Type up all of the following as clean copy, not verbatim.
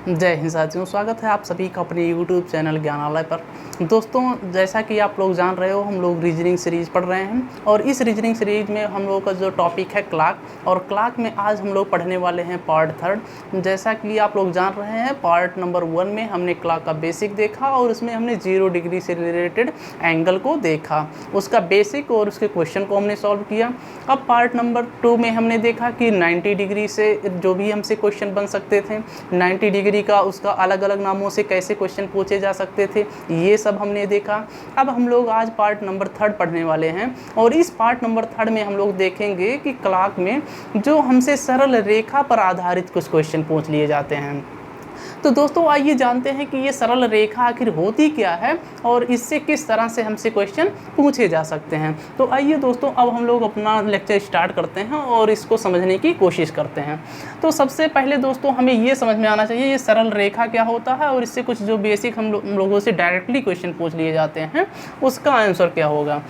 जय हिंद साथियों, स्वागत है आप सभी का अपने YouTube चैनल ज्ञानालय पर। दोस्तों, जैसा कि आप लोग जान रहे हो, हम लोग रीजनिंग सीरीज़ पढ़ रहे हैं और इस रीजनिंग सीरीज़ में हम लोगों का जो टॉपिक है क्लॉक, और क्लॉक में आज हम लोग पढ़ने वाले हैं पार्ट थर्ड। जैसा कि आप लोग जान रहे हैं, पार्ट नंबर 1 में हमने क्लॉक का बेसिक देखा और उसमें हमने 0 डिग्री से रिलेटेड एंगल को देखा, उसका बेसिक और उसके क्वेश्चन को हमने सॉल्व किया। अब पार्ट नंबर 2 में हमने देखा कि 90 डिग्री से जो भी हमसे क्वेश्चन बन सकते थे, 90 डिग्री का उसका अलग अलग नामों से कैसे क्वेश्चन पूछे जा सकते थे, ये सब हमने देखा। अब हम लोग आज पार्ट नंबर 3 पढ़ने वाले हैं और इस पार्ट नंबर 3 में हम लोग देखेंगे कि क्लॉक में जो हमसे सरल रेखा पर आधारित कुछ क्वेश्चन पूछ लिए जाते हैं। तो दोस्तों, आइए जानते हैं कि ये सरल रेखा आखिर होती क्या है और इससे किस तरह से हमसे क्वेश्चन पूछे जा सकते हैं। तो आइए दोस्तों, अब हम लोग अपना लेक्चर स्टार्ट करते हैं और इसको समझने की कोशिश करते हैं। तो सबसे पहले दोस्तों, हमें ये समझ में आना चाहिए ये सरल रेखा क्या होता है और इससे कुछ जो बेसिक हम लोगों से डायरेक्टली क्वेश्चन पूछ लिए जाते हैं उसका आंसर क्या होगा।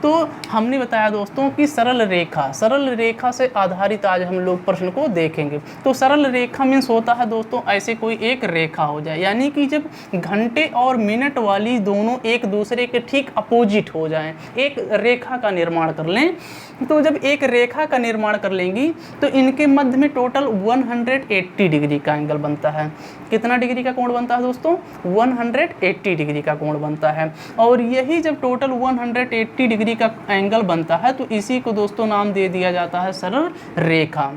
तो हमने बताया दोस्तों कि सरल रेखा से आधारित आज हम लोग प्रश्न को देखेंगे। तो सरल रेखा मीन्स होता है दोस्तों ऐसे कोई एक रेखा हो जाए, यानी कि जब घंटे और मिनट वाली दोनों एक दूसरे के ठीक अपोजिट हो जाएं, एक रेखा का निर्माण कर लें। तो जब एक रेखा का निर्माण कर लेंगी तो इनके मध्य में टोटल 180 डिग्री का एंगल बनता है। कितना डिग्री का कोण बनता है दोस्तों? 180 डिग्री का कोण बनता है। और यही जब टोटल 180 डिग्री का एंगल बनता है तो इसी को दोस्तों नाम दे दिया जाता है सरल रेखा।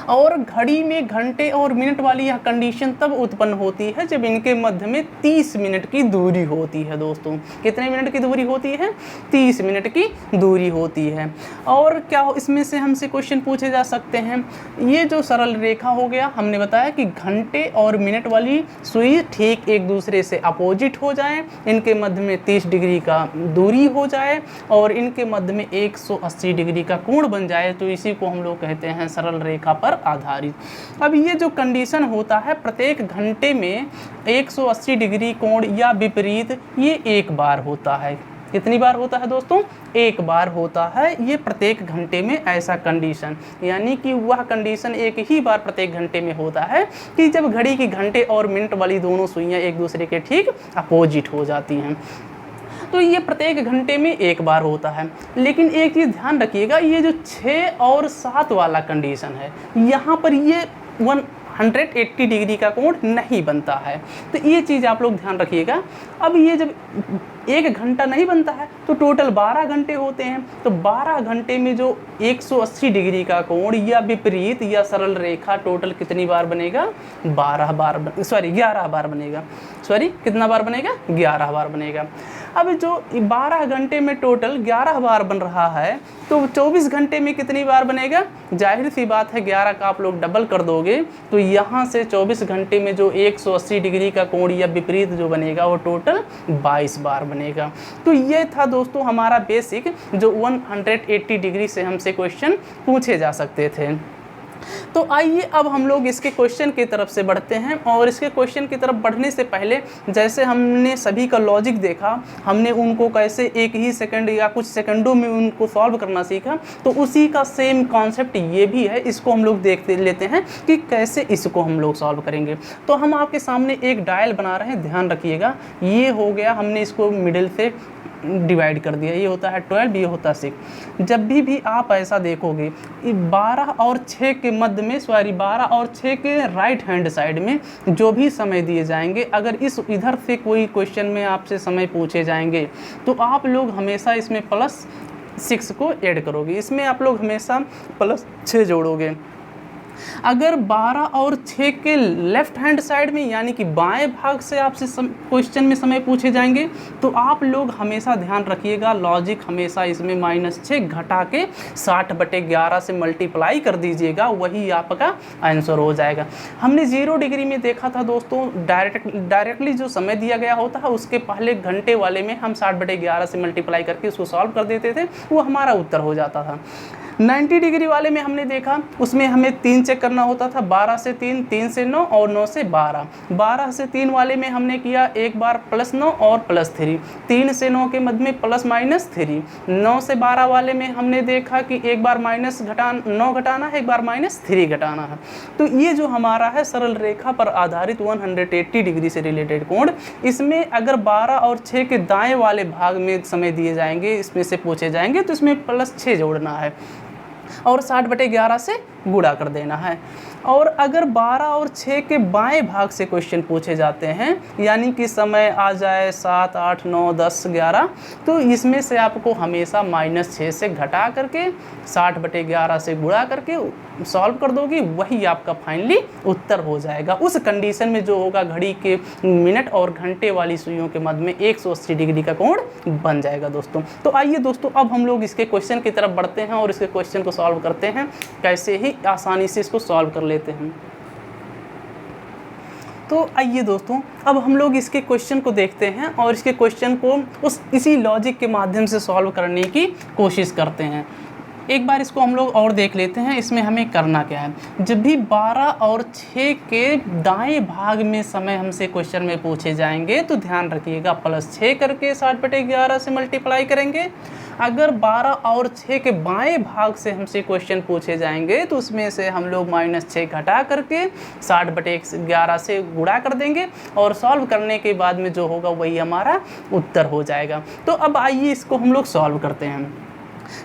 और घड़ी में घंटे और मिनट वाली यह कंडीशन तब उत्पन्न होती है जब इनके मध्य में 30 मिनट की दूरी होती है। दोस्तों, कितने मिनट की दूरी होती है? 30 मिनट की दूरी होती है। और क्या इसमें से हमसे क्वेश्चन पूछे जा सकते हैं? ये जो सरल रेखा हो गया, हमने बताया कि घंटे और मिनट वाली सुई ठीक एक दूसरे से अपोजिट हो जाएं, इनके मध्य में 30 डिग्री का दूरी हो जाए और इनके मध्य में 180 डिग्री का कोण बन जाए, तो इसी को हम लोग कहते हैं सरल रेखा पर आधारित। अब ये जो कंडीशन होता है, प्रत्येक घंटे में 180 डिग्री कोण या विपरीत ये एक बार होता है। कितनी बार होता है दोस्तों? एक बार होता है ये प्रत्येक घंटे में ऐसा कंडीशन, यानी कि वह कंडीशन एक ही बार प्रत्येक घंटे में होता है कि जब घड़ी की घंटे और मिनट वाली दोनों सुइयां एक दूसरे के ठीक अपोजिट हो जाती हैं। तो ये प्रत्येक घंटे में एक बार होता है। लेकिन एक चीज़ ध्यान रखिएगा, ये जो 6 और 7 वाला कंडीशन है, यहाँ पर ये 180 डिग्री का कोण नहीं बनता है। तो ये चीज़ आप लोग ध्यान रखिएगा। अब ये जब एक घंटा नहीं बनता है तो टोटल 12 घंटे होते हैं। तो 12 घंटे में जो 180 डिग्री का कोण या विपरीत या सरल रेखा टोटल कितनी बार बनेगा? 11 बार बनेगा। कितना बार बनेगा? 11 बार बनेगा। अब जो 12 घंटे में टोटल 11 बार बन रहा है तो 24 घंटे में कितनी बार बनेगा? जाहिर सी बात है 11 का आप लोग डबल कर दोगे तो यहाँ से 24 घंटे में जो 180 डिग्री का कोण या विपरीत जो बनेगा वो टोटल 22 बार बनेगा। तो ये था दोस्तों हमारा बेसिक, जो 180 डिग्री से हमसे क्वेश्चन पूछे जा सकते थे। तो आइए अब हम लोग इसके क्वेश्चन की तरफ से बढ़ते हैं। और इसके क्वेश्चन की तरफ बढ़ने से पहले, जैसे हमने सभी का लॉजिक देखा, हमने उनको कैसे एक ही सेकंड या कुछ सेकंडों में उनको सॉल्व करना सीखा, तो उसी का सेम कॉन्सेप्ट ये भी है। इसको हम लोग देख लेते हैं कि कैसे इसको हम लोग सॉल्व करेंगे। तो हम आपके सामने एक डायल बना रहे हैं, ध्यान रखिएगा। ये हो गया, हमने इसको मिडिल से डिवाइड कर दिया, ये होता है 12, ये होता है 6। जब भी आप ऐसा देखोगे 12 और 6 के मध्य में 12 और 6 के राइट हैंड साइड में जो भी समय दिए जाएंगे, अगर इस इधर से कोई क्वेश्चन में आपसे समय पूछे जाएंगे तो आप लोग हमेशा इसमें +6 को ऐड करोगे, इसमें आप लोग हमेशा +6 जोड़ोगे। अगर 12 और 6 के लेफ्ट हैंड साइड में यानी कि बाएं भाग से आपसे क्वेश्चन में समय पूछे जाएंगे तो आप लोग हमेशा ध्यान रखिएगा, लॉजिक हमेशा इसमें -6 घटा के 60/11 से मल्टीप्लाई कर दीजिएगा, वही आपका आंसर हो जाएगा। हमने 0 डिग्री में देखा था दोस्तों, डायरेक्टली जो समय दिया गया होता है उसके पहले घंटे वाले में हम 60/11 से मल्टीप्लाई करके उसको सॉल्व कर देते थे, वो हमारा उत्तर हो जाता था। 90 डिग्री वाले में हमने देखा उसमें हमें 3 चेक करना होता था, 12 से 3, 3 से 9 और 9 से 12। 12 से 3 वाले में हमने किया एक बार +9 और +3, 3 से 9 के मध्य में +-3। 9 से 12 वाले में हमने देखा कि एक बार -9 घटाना है, एक बार -3 घटाना है। तो ये जो हमारा है सरल रेखा पर आधारित 180 डिग्री से रिलेटेड कोण, इसमें अगर 12 और 6 के दाएं वाले भाग में समय दिए जाएंगे, इसमें से पूछे जाएंगे तो इसमें +6 जोड़ना है और 60/11 से गुणा कर देना है। और अगर 12 और 6 के बाएं भाग से क्वेश्चन पूछे जाते हैं, यानी कि समय आ जाए 7, 8, 9, 10, 11, तो इसमें से आपको हमेशा -6 से घटा करके 60/11 से गुणा करके सॉल्व कर दोगे, वही आपका फाइनली उत्तर हो जाएगा। उस कंडीशन में जो होगा घड़ी के मिनट और घंटे वाली सुइयों के मध्य में 180 डिग्री का कोण बन जाएगा दोस्तों। तो आइए दोस्तों अब हम लोग इसके क्वेश्चन की तरफ बढ़ते हैं और इसके क्वेश्चन को सॉल्व करते हैं, कैसे ही आसानी से इसको सॉल्व कर लेते हैं। तो आइए दोस्तों अब हम लोग इसके क्वेश्चन को देखते हैं और इसके क्वेश्चन को इसी लॉजिक के माध्यम से सॉल्व करने की कोशिश करते हैं। एक बार इसको हम लोग और देख लेते हैं, इसमें हमें करना क्या है। जब भी 12 और 6 के दाएं भाग में समय हमसे क्वेश्चन में पूछे जाएंगे तो ध्यान रखिएगा +6 करके 60/11 से मल्टीप्लाई करेंगे। अगर 12 और 6 के बाएं भाग से हमसे क्वेश्चन पूछे जाएंगे तो उसमें से हम लोग -6 घटा करके 60/11 से गुणा कर देंगे और सॉल्व करने के बाद में जो होगा वही हमारा उत्तर हो जाएगा। तो अब आइए इसको हम लोग सॉल्व करते हैं।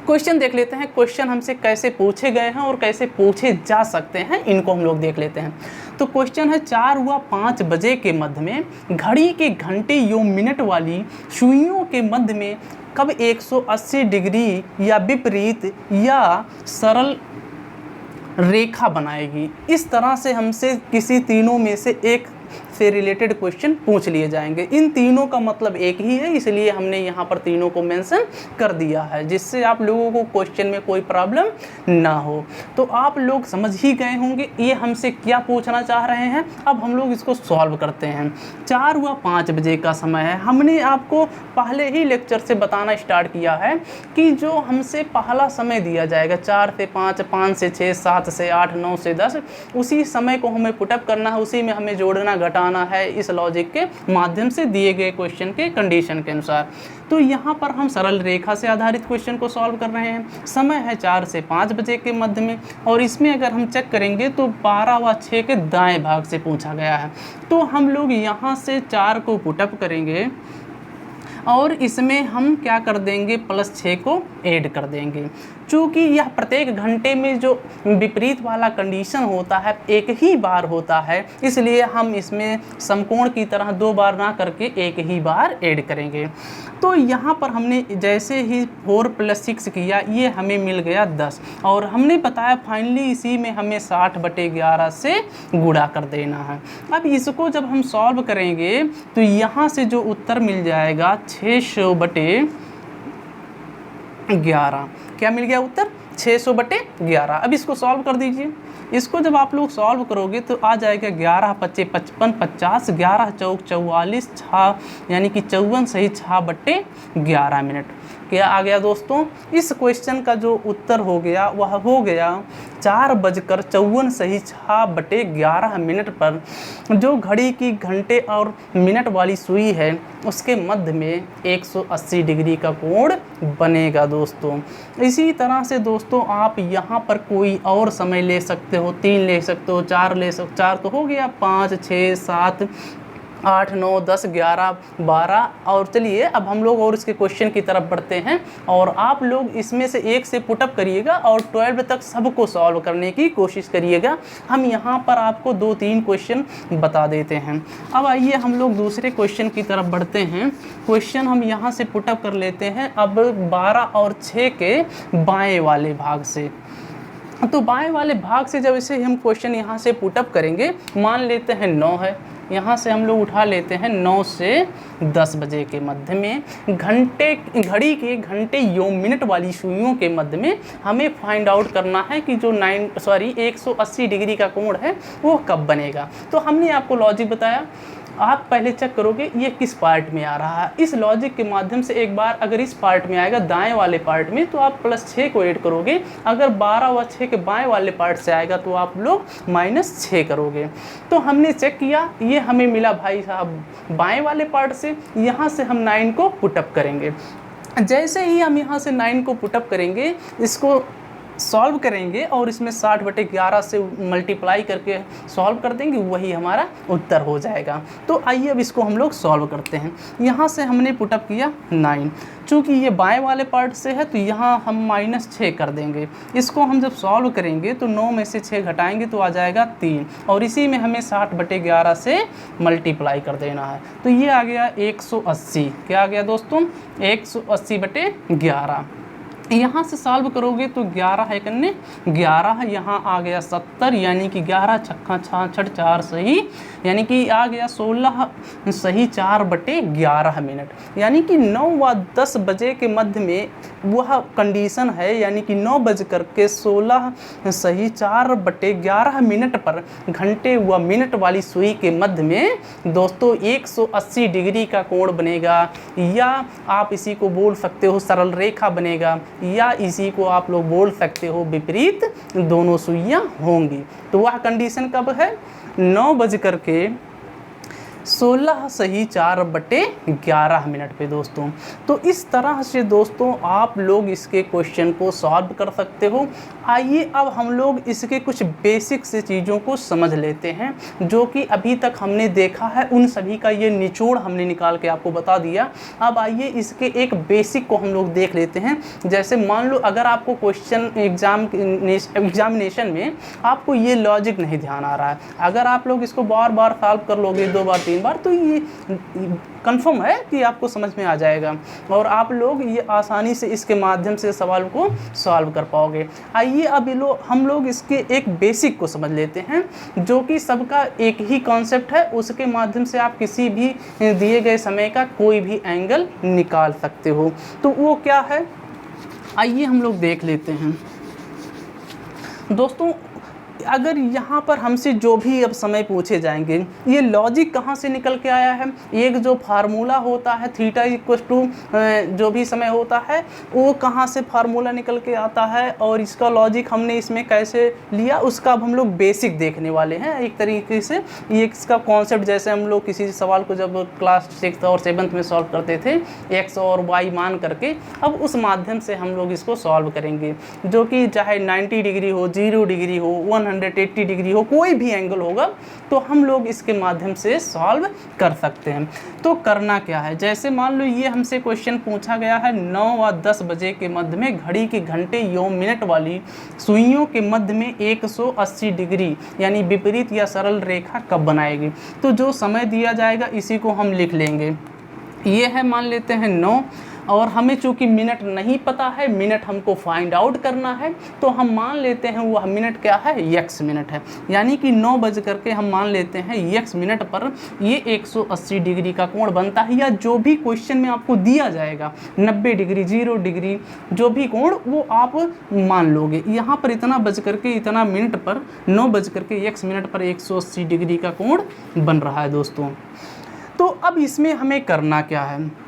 क्वेश्चन देख लेते हैं, क्वेश्चन हमसे कैसे पूछे गए हैं और कैसे पूछे जा सकते हैं, इनको हम लोग देख लेते हैं। तो क्वेश्चन है 4 हुआ 5 बजे के मध्य में घड़ी के घंटे या मिनट वाली सुइयों के मध्य में कब 180 डिग्री या विपरीत या सरल रेखा बनाएगी। इस तरह से हमसे किसी तीनों में से एक से रिलेटेड क्वेश्चन पूछ लिए जाएंगे। इन तीनों का मतलब एक ही है, इसलिए हमने यहाँ पर तीनों को मेंशन कर दिया है, जिससे आप लोगों को क्वेश्चन में कोई प्रॉब्लम ना हो। तो आप लोग समझ ही गए होंगे ये हमसे क्या पूछना चाह रहे हैं। अब हम लोग इसको सॉल्व करते हैं। 4 हुआ 5 बजे का समय है। हमने आपको पहले ही लेक्चर से बताना स्टार्ट किया है कि जो हमसे पहला समय दिया जाएगा 4 से 5, 5 से 6, 7 से 8, 9 से 10, उसी समय को हमें पुटअप करना है, उसी में हमें जोड़ना घटाना है, इस लॉजिक के माध्यम से दिए गए क्वेश्चन के कंडीशन के अनुसार। तो यहाँ पर हम सरल रेखा से आधारित क्वेश्चन को सॉल्व कर रहे हैं। समय है 4 से 5 बजे के मध्य में और इसमें अगर हम चेक करेंगे तो 12 व 6 के दाएं भाग से पूछा गया है। तो हम लोग यहाँ से 4 को पुटअप करेंगे और इसमें हम क्या कर देंगे, +6 को ऐड कर देंगे। चूँकि यह प्रत्येक घंटे में जो विपरीत वाला कंडीशन होता है एक ही बार होता है, इसलिए हम इसमें समकोण की तरह 2 बार ना करके एक ही बार ऐड करेंगे। तो यहाँ पर हमने जैसे ही 4 + 6 किया, ये हमें मिल गया 10 और हमने बताया फाइनली इसी में हमें 60/11 से गुणा कर देना है। अब इसको जब हम सॉल्व करेंगे तो यहाँ से जो उत्तर मिल जाएगा 600/11। क्या मिल गया उत्तर? 600/11। अब इसको सॉल्व कर दीजिए। इसको जब आप लोग सॉल्व करोगे तो आ जाएगा 11 × 5 = 55, 50, 11 × 4 = 44, 6 यानी कि 54 सही 6/11 मिनट। क्या आ गया दोस्तों? इस क्वेश्चन का जो उत्तर हो गया वह हो गया 4:54 सही 6/11 मिनट पर जो घड़ी की घंटे और मिनट वाली सुई है उसके मध्य में 180 डिग्री का कोण बनेगा दोस्तों। इसी तरह से दोस्तों आप यहाँ पर कोई और समय ले सकते हो, 3 ले सकते हो, 4 ले सकते हो। 4 तो हो गया, 5, 6, 7, 8, 9, 10, 11, 12 और चलिए अब हम लोग और इसके क्वेश्चन की तरफ बढ़ते हैं और आप लोग इसमें से एक से पुटअप करिएगा और 12 तक सबको सॉल्व करने की कोशिश करिएगा। हम यहाँ पर आपको 2-3 क्वेश्चन बता देते हैं। अब आइए हम लोग दूसरे क्वेश्चन की तरफ बढ़ते हैं। क्वेश्चन हम यहाँ से पुटअप कर लेते हैं अब 12 और 6 के बाएँ वाले भाग से। तो बाएँ वाले भाग से जब इसे हम क्वेश्चन यहाँ से पुटअप करेंगे, मान लेते हैं 9 है, यहाँ से हम लोग उठा लेते हैं 9 से 10 बजे के मध्य में घड़ी के घंटे या मिनट वाली सुइयों के मध्य में हमें फाइंड आउट करना है कि जो 180 डिग्री का कोण है वो कब बनेगा। तो हमने आपको लॉजिक बताया, आप पहले चेक करोगे ये किस पार्ट में आ रहा है। इस लॉजिक के माध्यम से एक बार अगर इस पार्ट में आएगा दाएं वाले पार्ट में तो आप +6 को ऐड करोगे, अगर 12 व 6 के बाएं वाले पार्ट से आएगा तो आप लोग -6 करोगे। तो हमने चेक किया, ये हमें मिला भाई साहब बाएं वाले पार्ट से। यहाँ से हम 9 को पुटअप करेंगे। जैसे ही हम यहाँ से 9 को पुटअप करेंगे, इसको सॉल्व करेंगे और इसमें 60/11 से मल्टीप्लाई करके सॉल्व कर देंगे, वही हमारा उत्तर हो जाएगा। तो आइए अब इसको हम लोग सॉल्व करते हैं। यहाँ से हमने पुटअप किया 9, चूँकि ये बाएं वाले पार्ट से है तो यहाँ हम -6 कर देंगे। इसको हम जब सॉल्व करेंगे तो 9 में से 6 घटाएंगे तो आ जाएगा 3, और इसी में हमें 60/11 से मल्टीप्लाई कर देना है। तो ये आ गया 180। क्या आ गया दोस्तों? 180/11। यहाँ से सॉल्व करोगे तो 11 है कन्ने 11, यहाँ आ गया 70, यानी कि 11 छक्का 66 4 सही, यानी कि आ गया 16 सही 4/11 मिनट, यानी कि 9 व 10 बजे के मध्य में वह कंडीशन है, यानी कि 9:16 सही 4/11 मिनट पर घंटे व मिनट वाली सुई के मध्य में दोस्तों 180 डिग्री का कोण बनेगा, या आप इसी को बोल सकते हो सरल रेखा बनेगा, या इसी को आप लोग बोल सकते हो विपरीत दोनों सुइयां होंगी। तो वह कंडीशन कब है? 9:16 सही 4/11 मिनट पे दोस्तों। तो इस तरह से दोस्तों आप लोग इसके क्वेश्चन को सॉल्व कर सकते हो। आइए अब हम लोग इसके कुछ बेसिक से चीज़ों को समझ लेते हैं, जो कि अभी तक हमने देखा है उन सभी का ये निचोड़ हमने निकाल के आपको बता दिया। अब आइए इसके एक बेसिक को हम लोग देख लेते हैं। जैसे मान लो अगर आपको क्वेश्चन एग्जामिनेशन में आपको ये लॉजिक नहीं ध्यान आ रहा है, अगर आप लोग इसको बार बार सॉल्व कर लोगे 2 बार 3 बार, तो ये कंफर्म है कि आपको समझ में आ जाएगा और आप लोग ये आसानी से इसके माध्यम से सवाल को सॉल्व कर पाओगे। आइए अब हम लोग इसके एक बेसिक को समझ लेते हैं, जो कि सबका एक ही कॉन्सेप्ट है। उसके माध्यम से आप किसी भी दिए गए समय का कोई भी एंगल निकाल सकते हो। तो वो क्या है, आइए हम लोग देख लेते हैं दोस्तों। अगर यहाँ पर हमसे जो भी अब समय पूछे जाएंगे, ये लॉजिक कहाँ से निकल के आया है? एक जो फार्मूला होता है थीटा इक्वल टू जो भी समय होता है, वो कहाँ से फार्मूला निकल के आता है और इसका लॉजिक हमने इसमें कैसे लिया, उसका अब हम लोग बेसिक देखने वाले हैं। एक तरीके से ये इसका कॉन्सेप्ट, जैसे हम लोग किसी सवाल को जब क्लास 6 और 7 में सॉल्व करते थे x और y मान करके, अब उस माध्यम से हम लोग इसको सॉल्व करेंगे, जो कि चाहे 90 डिग्री हो, 0 डिग्री हो, 180 डिग्री हो, कोई भी एंगल होगा तो हम लोग इसके माध्यम से सॉल्व कर सकते हैं। तो करना क्या है, जैसे मान लो ये हमसे क्वेश्चन पूछा गया है 9 व 10 बजे के मध्य में घड़ी के घंटे एवं मिनट वाली सुइयों के मध्य में 180 डिग्री यानी विपरीत या सरल रेखा कब बनाएगी। तो जो समय दिया जाएगा इसी को हम लिख लेंगे। ये है मान लेते हैं 9, और हमें चूँकि मिनट नहीं पता है, मिनट हमको फाइंड आउट करना है, तो हम मान लेते हैं वह मिनट क्या है, x मिनट है, यानी कि 9 बज करके हम मान लेते हैं x मिनट पर ये 180 डिग्री का कोण बनता है, या जो भी क्वेश्चन में आपको दिया जाएगा 90 डिग्री, 0 डिग्री, जो भी कोण वो आप मान लोगे। यहाँ पर इतना बज करके इतना मिनट पर 9 बज करके x मिनट पर 180 डिग्री का कोण बन रहा है दोस्तों। तो अब इसमें हमें करना क्या है,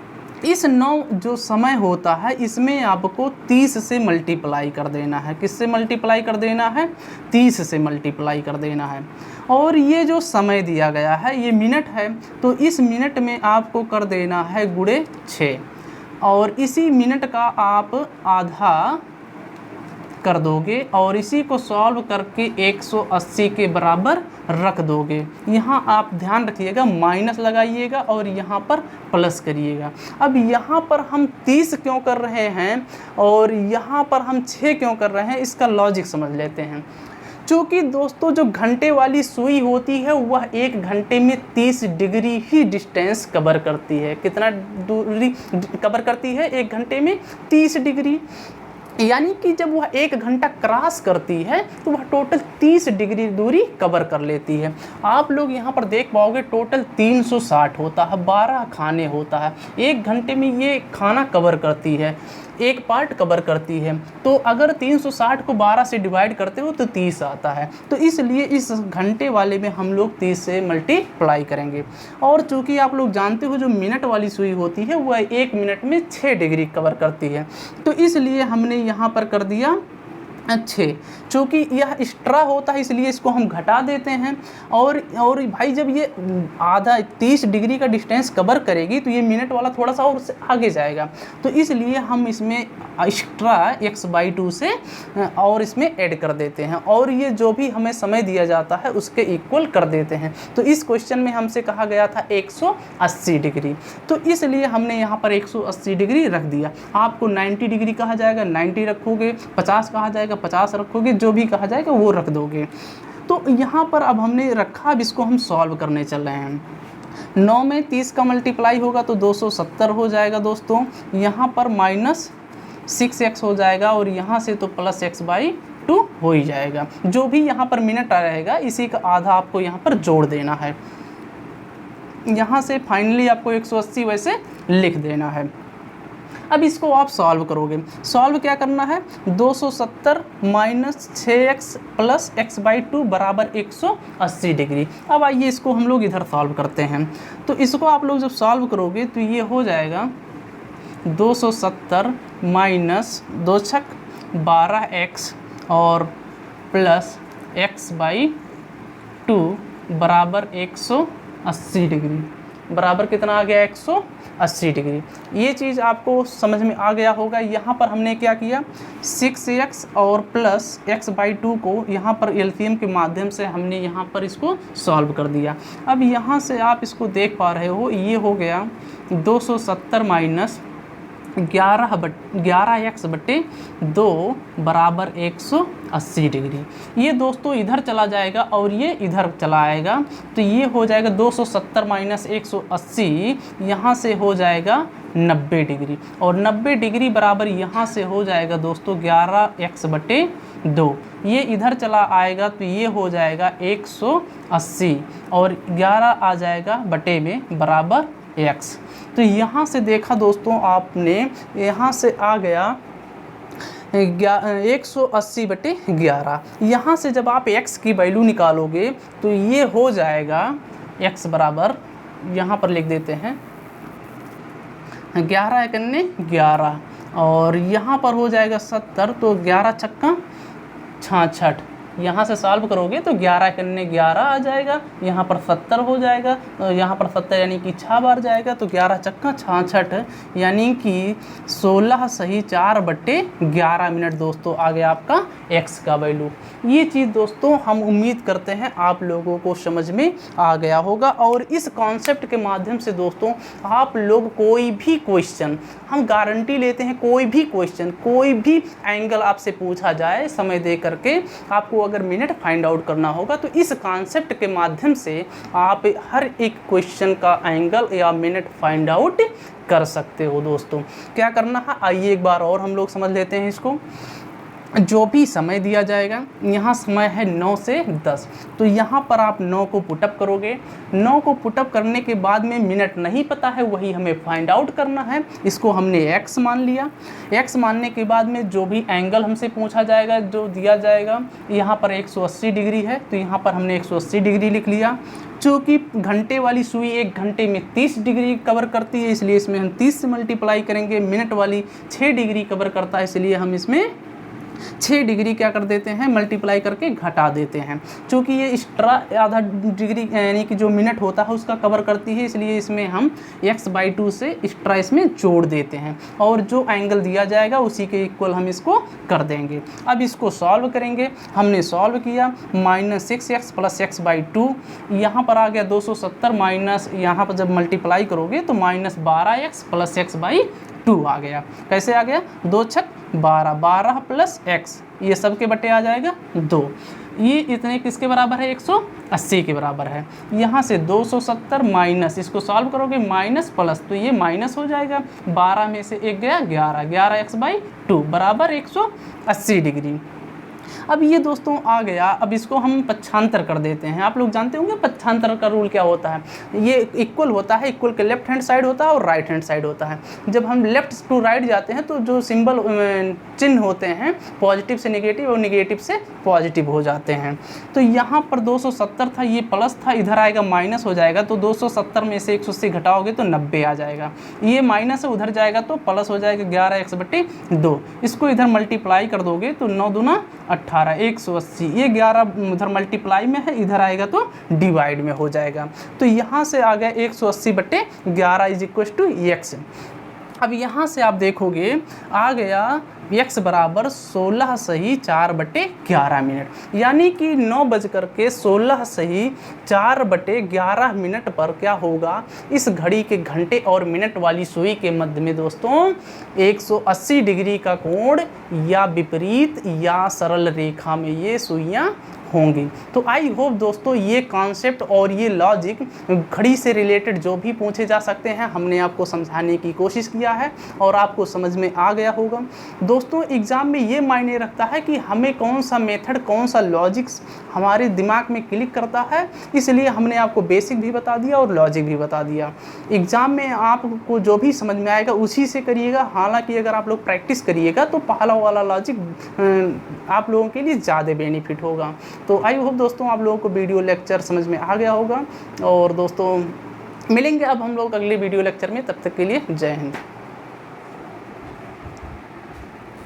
इस 9 जो समय होता है इसमें आपको 30 से मल्टीप्लाई कर देना है। किससे मल्टीप्लाई कर देना है? 30 से मल्टीप्लाई कर देना है। और ये जो समय दिया गया है ये मिनट है, तो इस मिनट में आपको कर देना है गुणे 6, और इसी मिनट का आप आधा कर दोगे और इसी को सॉल्व करके 180 के बराबर रख दोगे। यहाँ आप ध्यान रखिएगा, माइनस लगाइएगा और यहाँ पर प्लस करिएगा। अब यहाँ पर हम 30 क्यों कर रहे हैं और यहाँ पर हम 6 क्यों कर रहे हैं, इसका लॉजिक समझ लेते हैं। चूँकि दोस्तों जो घंटे वाली सुई होती है वह 1 घंटे में 30 डिग्री ही डिस्टेंस कवर करती है। कितना दूरी कवर करती है? 1 घंटे में 30 डिग्री, यानी कि जब वह 1 घंटा क्रॉस करती है तो वह टोटल 30 डिग्री दूरी कवर कर लेती है। आप लोग यहाँ पर देख पाओगे टोटल 360 होता है, 12 खाने होता है, 1 घंटे में ये खाना कवर करती है। एक पार्ट कवर करती है। तो अगर 360 को 12 से डिवाइड करते हो तो 30 आता है, तो इसलिए इस घंटे वाले में हम लोग 30 से मल्टीप्लाई करेंगे। और चूँकि आप लोग जानते हो जो मिनट वाली सुई होती है वह 1 मिनट में 6 डिग्री कवर करती है, तो इसलिए हमने यहाँ पर कर दिया 6। चूँकि यह एक्स्ट्रा होता है इसलिए इसको हम घटा देते हैं। और भाई जब ये आधा 30 डिग्री का डिस्टेंस कवर करेगी तो ये मिनट वाला थोड़ा सा और उससे आगे जाएगा, तो इसलिए हम इसमें एक्स्ट्रा x/2 से और इसमें ऐड कर देते हैं, और ये जो भी हमें समय दिया जाता है उसके इक्वल कर देते हैं। तो इस क्वेश्चन में हमसे कहा गया था 180 डिग्री, तो इसलिए हमने यहाँ पर 180 डिग्री रख दिया। आपको 90 डिग्री कहा जाएगा 90 रखोगे, 50 कहा जाएगा 50 रखोगे, जो भी कहा जाएगा वो रख दोगे। तो यहाँ पर अब हमने रखा, अब इसको हम सॉल्व करने चल रहे हैं। 9 में 30 का मल्टीप्लाई होगा तो 270 हो जाएगा दोस्तों, यहाँ पर -6x हो जाएगा, और यहाँ से तो +x/2 हो ही जाएगा। जो भी यहाँ पर मिनट आ रहेगा इसी का आधा आपको यहाँ पर जोड़ देना है। यहाँ से फाइनली आपको 180 वैसे लिख देना है। अब इसको आप सॉल्व करोगे, सॉल्व क्या करना है, 270 - 6x + x/2 बराबर 180 डिग्री। अब आइए इसको हम लोग इधर सॉल्व करते हैं। तो इसको आप लोग जब सॉल्व करोगे तो ये हो जाएगा 270 - 2 छक 12x और प्लस x/2 बराबर 180 डिग्री, बराबर कितना आ गया 180 डिग्री। ये चीज़ आपको समझ में आ गया होगा। यहाँ पर हमने क्या किया, 6x और प्लस x/2 को यहाँ पर एलसीएम के माध्यम से हमने यहाँ पर इसको सॉल्व कर दिया। अब यहाँ से आप इसको देख पा रहे हो, ये हो गया 270 - 11x/2 बराबर 180 डिग्री। ये दोस्तों इधर चला जाएगा और ये इधर चला आएगा, तो ये हो जाएगा 270 - 180, यहाँ से हो जाएगा 90 डिग्री, और 90 डिग्री बराबर यहाँ से हो जाएगा दोस्तों 11x/2। ये इधर चला आएगा तो ये हो जाएगा 180, और 11 आ जाएगा बटे में बराबर x। तो यहाँ से देखा दोस्तों आपने, यहाँ से आ गया 180/11। यहाँ से जब आप x की वैल्यू निकालोगे तो ये हो जाएगा x बराबर, यहाँ पर लिख देते हैं 11 × 11, और यहाँ पर हो जाएगा 70, तो 11 छक्का 66। यहाँ से सॉल्व करोगे तो 11 × 11 आ जाएगा, यहाँ पर 70 हो जाएगा, यहाँ पर 70 यानी कि 6 बार जाएगा, तो 11 छक्का 66, यानी कि 16 सही 4/11 मिनट दोस्तों आ गया आपका x का वैल्यू। ये चीज़ दोस्तों हम उम्मीद करते हैं आप लोगों को समझ में आ गया होगा। और इस कॉन्सेप्ट के माध्यम से दोस्तों आप लोग कोई भी क्वेश्चन, हम गारंटी लेते हैं, कोई भी क्वेश्चन, कोई भी एंगल आपसे पूछा जाए समय दे करके, आपको अगर मिनट फाइंड आउट करना होगा तो इस कॉन्सेप्ट के माध्यम से आप हर एक क्वेश्चन का एंगल या मिनट फाइंड आउट कर सकते हो। दोस्तों क्या करना है, आइए एक बार और हम लोग समझ लेते हैं इसको। जो भी समय दिया जाएगा, यहाँ समय है 9 से 10, तो यहाँ पर आप 9 को पुटअप करोगे। 9 को पुटअप करने के बाद में मिनट नहीं पता है, वही हमें फाइंड आउट करना है। इसको हमने x मान लिया। x मानने के बाद में जो भी एंगल हमसे पूछा जाएगा, जो दिया जाएगा, यहाँ पर 180 डिग्री है, तो यहाँ पर हमने 180 डिग्री लिख लिया। चूँकि घंटे वाली सुई 1 घंटे में 30 डिग्री कवर करती है, इसलिए इसमें हम 30 से मल्टीप्लाई करेंगे। मिनट वाली 6 डिग्री कवर करता है, इसलिए हम इसमें 6 डिग्री क्या कर देते हैं, मल्टीप्लाई करके घटा देते हैं। चूँकि ये एक्स्ट्रा आधा डिग्री यानी कि जो मिनट होता है उसका कवर करती है, इसलिए इसमें हम x/2 से एक्स्ट्रा इसमें जोड़ देते हैं, और जो एंगल दिया जाएगा उसी के इक्वल हम इसको कर देंगे। अब इसको सॉल्व करेंगे। हमने सॉल्व किया, -6x + x/2, यहाँ पर आ गया 270 माइनस, यहाँ पर जब मल्टीप्लाई करोगे तो -12x + x/2 आ गया। कैसे आ गया, 2 छक 12, 12 + x, ये सब के बटे आ जाएगा 2। ये इतने किसके बराबर है, 180 के बराबर है। यहाँ से 270 माइनस, इसको सॉल्व करोगे माइनस प्लस, तो ये माइनस हो जाएगा। 12 में से 1 गया 11, 11x/2 बराबर 180 डिग्री। अब ये दोस्तों आ गया, अब इसको हम पक्षांतर कर देते हैं। आप लोग जानते होंगे पक्षांतर का रूल क्या होता है। ये इक्वल होता है, इक्वल के लेफ्ट हैंड साइड होता है और राइट हैंड साइड होता है। जब हम लेफ्ट टू राइट जाते हैं तो जो सिंबल चिन्ह होते हैं पॉजिटिव से नेगेटिव और नेगेटिव से पॉजिटिव हो जाते हैं। तो यहाँ पर 270 था, ये प्लस था, इधर आएगा माइनस हो जाएगा। तो 270 में से 180 घटाओगे तो 90 आ जाएगा। ये माइनस है, उधर जाएगा तो प्लस हो जाएगा 11x/2। इसको इधर मल्टीप्लाई कर दोगे तो 9 दूना 18, 180। ये 11 उधर मल्टीप्लाई में है, इधर आएगा तो डिवाइड में हो जाएगा। तो यहाँ से आ गया 180/11 इज इक्वल टू x। अब यहाँ से आप देखोगे आ गया x बराबर 16 सही 4/11 मिनट, यानी कि 9:16 सही 4/11 मिनट पर क्या होगा, इस घड़ी के घंटे और मिनट वाली सुई के मध्य में दोस्तों 180 डिग्री का कोण या विपरीत या सरल रेखा में ये सुइयाँ होंगी। तो आई होप दोस्तों ये कॉन्सेप्ट और ये लॉजिक घड़ी से रिलेटेड जो भी पूछे जा सकते हैं हमने आपको समझाने की कोशिश किया है और आपको समझ में आ गया होगा। दोस्तों एग्ज़ाम में ये मायने रखता है कि हमें कौन सा मेथड, कौन सा लॉजिक्स हमारे दिमाग में क्लिक करता है, इसलिए हमने आपको बेसिक भी बता दिया और लॉजिक भी बता दिया। एग्ज़ाम में आपको जो भी समझ में आएगा उसी से करिएगा। हालांकि अगर आप लोग प्रैक्टिस करिएगा तो पहला वाला लॉजिक आप लोगों के लिए ज़्यादा बेनिफिट होगा। तो आई होप दोस्तों आप लोगों को वीडियो लेक्चर समझ में आ गया होगा। और दोस्तों मिलेंगे अब हम लोग अगले वीडियो लेक्चर में, तब तक के लिए जय हिंद।